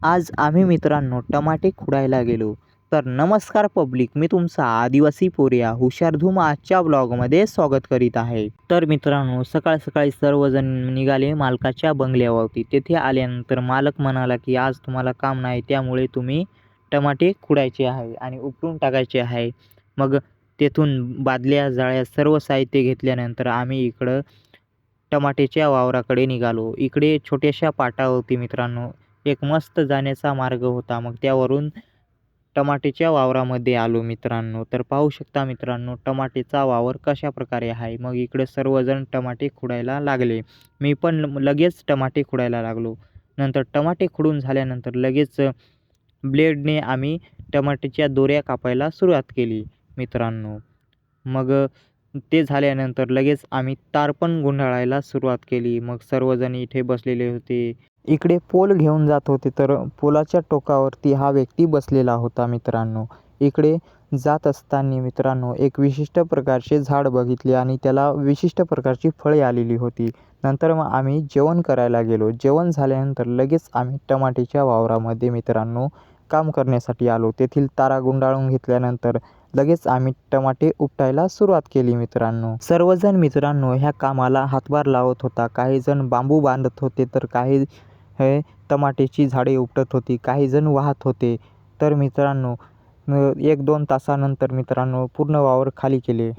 आज आम्ही मित्रांनो टमाटे खुडायला गेलो. तर नमस्कार पब्लिक, मी तुमचा आदिवासी पोरिया हुशारधूम आजच्या ब्लॉगमध्ये स्वागत करीत आहे. तर मित्रांनो, सकाळ सकाळी सर्वजण निघाले मालकाच्या बंगल्यावरती. तेथे आल्यानंतर मालक म्हणाला की आज तुम्हाला काम नाही, त्यामुळे तुम्ही टमाटे खुडायचे आहे आणि उपटून टाकायचे आहे. मग तेथून बादल्या जाळ्या सर्व साहित्य घेतल्यानंतर आम्ही इकडं टमाट्याच्या वावराकडे निघालो. इकडे छोट्याशा पाटावरती मित्रांनो एक मस्त जाण्याचा मार्ग होता. मग त्यावरून टमाट्याच्या वावरामध्ये आलो मित्रांनो. तर पाहू शकता मित्रांनो टमाट्याचा वावर कशाप्रकारे आहे. मग इकडे सर्वजण टमाटे खुडायला लागले. मी पण लगेच टमाटे खुडायला लागलो. नंतर टमाटे खुडून झाल्यानंतर लगेच ब्लेडने आम्ही टमाट्याच्या दोऱ्या कापायला सुरुवात केली मित्रांनो. मग ते झाल्यानंतर लगेच आम्ही तार पण गुंडाळायला सुरुवात केली. मग सर्वजण इथे बसलेले होते. इकडे पोल घेऊन जात होते, तर पोलाच्या टोकावरती हा व्यक्ती बसलेला होता मित्रांनो. इकडे जात असताना मित्रांनो एक विशिष्ट प्रकारचे झाड बघितले आणि त्याला विशिष्ट प्रकारची फळे आलेली होती. नंतर मग आम्ही जेवण करायला गेलो. जेवण झाल्यानंतर लगेच आम्ही टमाट्याच्या वावरामध्ये मित्रांनो काम करण्यासाठी आलो. तेथील तारा गुंडाळून घेतल्यानंतर लगेच आम्ही टमाटे उपटायला सुरुवात केली मित्रांनो. सर्वजण मित्रांनो ह्या कामाला हातभार लावत होता. काही जण बांबू बांधत होते, तर काही हे टमाट्याची झाडे उपटत होती, काही जण वाहत होते. तर मित्रांनो 1-2 तासानंतर मित्रांनो पूर्ण वावर खाली केले.